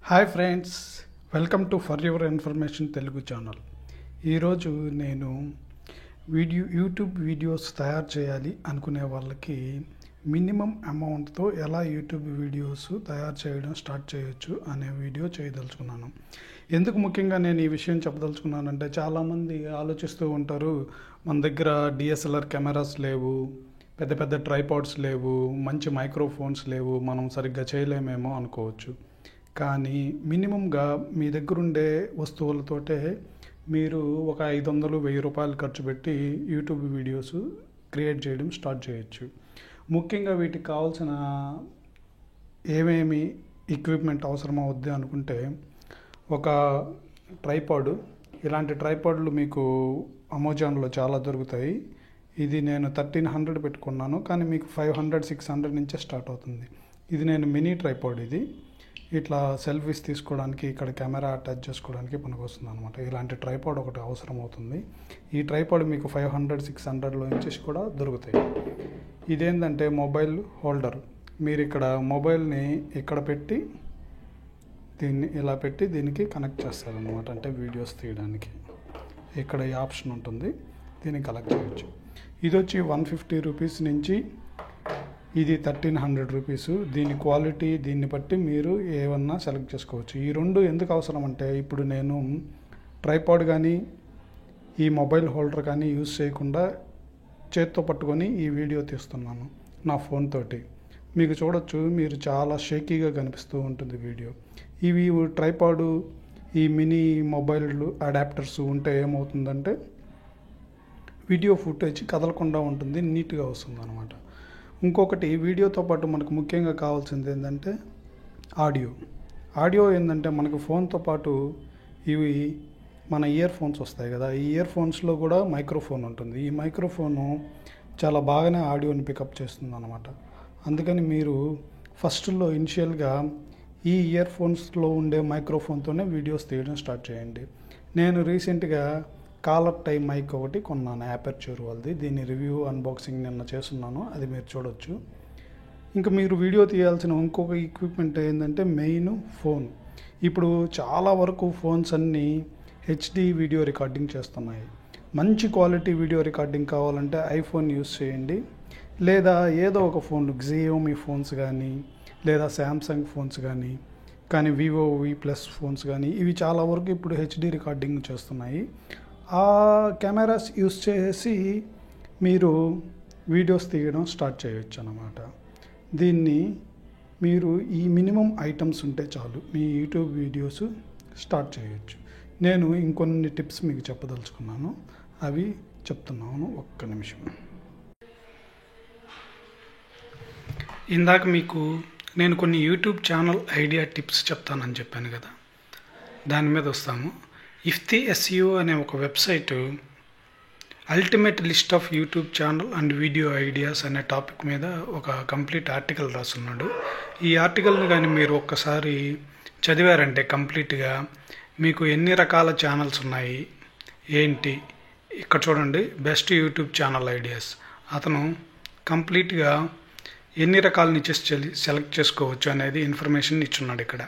Hi friends, welcome to for your information Telugu channel. ఈరోజు నేను YouTube videos తయారు చేయాలి అనుకునే వాళ్ళకి మినిమం అమౌంట్తో ఎలా యూట్యూబ్ వీడియోస్ తయారు చేయడం స్టార్ట్ చేయొచ్చు అనే వీడియో చేయదలుచుకున్నాను. ఎందుకు ముఖ్యంగా నేను ఈ విషయం చెప్పదలుచుకున్నానంటే, చాలామంది ఆలోచిస్తూ ఉంటారు, మన దగ్గర డిఎస్ఎల్ఆర్ కెమెరాస్ లేవు, పెద్ద పెద్ద ట్రైపాడ్స్ లేవు, మంచి మైక్రోఫోన్స్ లేవు, మనం సరిగ్గా చేయలేమేమో అనుకోవచ్చు. కానీ మినిమంగా మీ దగ్గరుండే వస్తువులతోటే మీరు ఒక 500-1000 రూపాయలు ఖర్చు పెట్టి యూట్యూబ్ వీడియోస్ క్రియేట్ చేయడం స్టార్ట్ చేయొచ్చు. ముఖ్యంగా వీటికి కావాల్సిన ఏమేమి ఎక్విప్మెంట్ అవసరం అవుద్ది అనుకుంటే, ఒక ట్రైపాడ్. ఇలాంటి ట్రైపాడ్లు మీకు అమెజాన్లో చాలా దొరుకుతాయి. ఇది నేను 1300 పెట్టుకున్నాను, కానీ మీకు 500-600 నుంచే స్టార్ట్ అవుతుంది. ఇది నేను మినీ ట్రైపాడ్. ఇది ఇట్లా సెల్ఫీస్ తీసుకోవడానికి, ఇక్కడ కెమెరా అటాచ్ చేసుకోవడానికి పనికొస్తుంది అనమాట. ఇలాంటి ట్రైపాడ్ ఒకటి అవసరం అవుతుంది. ఈ ట్రైపాడ్ మీకు 500-600లో నుంచి కూడా దొరుకుతాయి. ఇదేంటంటే మొబైల్ హోల్డర్. మీరు ఇక్కడ మొబైల్ని ఇక్కడ పెట్టి దీన్ని ఇలా పెట్టి దీనికి కనెక్ట్ చేస్తారనమాట. అంటే వీడియోస్ తీయడానికి ఇక్కడ ఈ ఆప్షన్ ఉంటుంది, దీన్ని కనెక్ట్ చేయొచ్చు. ఇది వచ్చి 150 రూపీస్ నుంచి ఇది 1300 రూపీసు. దీని క్వాలిటీ దీన్ని బట్టి మీరు ఏమన్నా సెలెక్ట్ చేసుకోవచ్చు. ఈ రెండు ఎందుకు అవసరం అంటే, ఇప్పుడు నేను ట్రైపాడ్ కానీ ఈ మొబైల్ హోల్డర్ కానీ యూజ్ చేయకుండా చేత్తో పట్టుకొని ఈ వీడియో తీస్తున్నాను నా ఫోన్ తోటి. మీకు చూడొచ్చు, మీరు చాలా షేకీగా కనిపిస్తూ ఉంటుంది వీడియో. ఇవి ట్రైపాడు, ఈ మినీ మొబైల్ అడాప్టర్స్ ఉంటే ఏమవుతుందంటే, వీడియో ఫుటేజ్ కదలకుండా ఉంటుంది, నీట్గా వస్తుంది అనమాట. ఇంకొకటి, వీడియోతో పాటు మనకు ముఖ్యంగా కావాల్సింది ఏంటంటే ఆడియో ఏంటంటే, మనకు ఫోన్తో పాటు ఇవి మన ఇయర్ ఫోన్స్ వస్తాయి కదా, ఈ ఇయర్ ఫోన్స్లో కూడా మైక్రోఫోన్ ఉంటుంది. ఈ మైక్రోఫోను చాలా బాగానే ఆడియోని పికప్ చేస్తుంది అనమాట. అందుకని మీరు ఫస్ట్లో ఇనిషియల్గా ఈ ఇయర్ ఫోన్స్లో ఉండే మైక్రోఫోన్తోనే వీడియోస్ తీయడం స్టార్ట్ చేయండి. నేను రీసెంట్గా కాలర్ టైం మైక్ ఒకటి కొన్నాను, యాపర్చూర్ వాళ్ళది. దీని రివ్యూ అన్బాక్సింగ్ నిన్న చేస్తున్నాను, అది మీరు చూడొచ్చు. ఇంకా మీరు వీడియో తీయాల్సిన ఇంకొక ఎక్విప్మెంట్ ఏంటంటే మెయిన్ ఫోన్. ఇప్పుడు చాలా వరకు ఫోన్స్ అన్నీ హెచ్డి వీడియో రికార్డింగ్ చేస్తున్నాయి. మంచి క్వాలిటీ వీడియో రికార్డింగ్ కావాలంటే ఐఫోన్ యూస్ చేయండి, లేదా ఏదో ఒక ఫోన్, జియోమీ ఫోన్స్ కానీ, లేదా శాంసంగ్ ఫోన్స్ కానీ వివో V+ ఫోన్స్ కానీ, ఇవి చాలా వరకు ఇప్పుడు హెచ్డి రికార్డింగ్ చేస్తున్నాయి. ఆ కెమెరాస్ యూస్ చేసి మీరు వీడియోస్ తీయడం స్టార్ట్ చేయొచ్చు అన్నమాట. దీన్ని మీరు ఈ మినిమం ఐటమ్స్ ఉంటే చాలు, మీ యూట్యూబ్ వీడియోస్ స్టార్ట్ చేయొచ్చు. నేను ఇంకొన్ని టిప్స్ మీకు చెప్పదలుచుకున్నాను, అవి చెప్తున్నాను. ఒక్క నిమిషం. ఇందాక మీకు నేను కొన్ని యూట్యూబ్ ఛానల్ ఐడియా టిప్స్ చెప్తానని చెప్పాను కదా, దాని మీద వస్తాము. ఇఫ్తి SEO అనే ఒక website ultimate list of YouTube channel and video ideas అనే టాపిక్ మీద ఒక కంప్లీట్ ఆర్టికల్ రాస్తున్నాడు. ఈ ఆర్టికల్ని కానీ మీరు ఒక్కసారి చదివారంటే కంప్లీట్గా మీకు ఎన్ని రకాల ఛానల్స్ ఉన్నాయి ఏంటి, ఇక్కడ చూడండి, బెస్ట్ యూట్యూబ్ ఛానల్ ఐడియాస్. అతను కంప్లీట్గా ఎన్ని రకాల నుంచి సెలెక్ట్ చేసుకోవచ్చు అనేది ఇన్ఫర్మేషన్ ఇచ్చున్నాడు ఇక్కడ.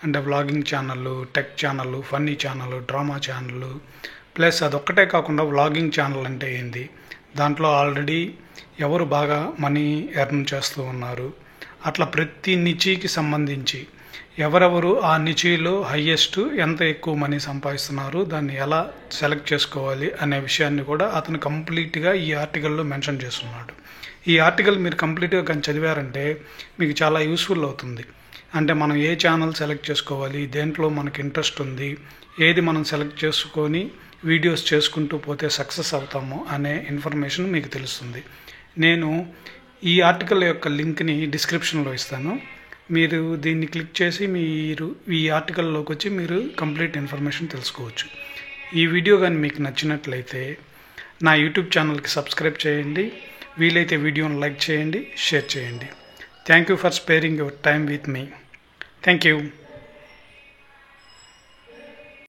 అంటే వ్లాగింగ్ ఛానళ్ళు, టెక్ ఛానళ్ళు, ఫన్నీ ఛానళ్ళు, డ్రామా ఛానళ్ళు, ప్లస్ అదొక్కటే కాకుండా వ్లాగింగ్ ఛానల్ అంటే ఏంది, దాంట్లో ఆల్రెడీ ఎవరు బాగా మనీ ఎర్న్ చేస్తూ ఉన్నారు, అట్లా ప్రతి నిచీకి సంబంధించి ఎవరెవరు ఆ నిచీలో హయ్యెస్ట్ ఎంత ఎక్కువ మనీ సంపాదిస్తున్నారు, దాన్ని ఎలా సెలెక్ట్ చేసుకోవాలి అనే విషయాన్ని కూడా అతను కంప్లీట్గా ఈ ఆర్టికల్లో మెన్షన్ చేస్తున్నాడు. ఈ ఆర్టికల్ మీరు కంప్లీట్గా కానీ చదివారంటే మీకు చాలా యూస్ఫుల్ అవుతుంది. అంటే మనం ఏ ఛానల్ సెలెక్ట్ చేసుకోవాలి, దేంట్లో మనకి ఇంట్రెస్ట్ ఉంది, ఏది మనం సెలెక్ట్ చేసుకొని వీడియోస్ చేసుకుంటూ పోతే సక్సెస్ అవుతాము అనే ఇన్ఫర్మేషన్ మీకు తెలుస్తుంది. నేను ఈ ఆర్టికల్ యొక్క లింక్ని డిస్క్రిప్షన్లో ఇస్తాను. మీరు దీన్ని క్లిక్ చేసి మీరు ఈ ఆర్టికల్లోకి వచ్చి మీరు కంప్లీట్ ఇన్ఫర్మేషన్ తెలుసుకోవచ్చు. ఈ వీడియో కానీ మీకు నచ్చినట్లయితే నా యూట్యూబ్ ఛానల్కి సబ్స్క్రైబ్ చేయండి, వీలైతే వీడియోని లైక్ చేయండి, షేర్ చేయండి. Thank you for sparing your time with me. Thank you.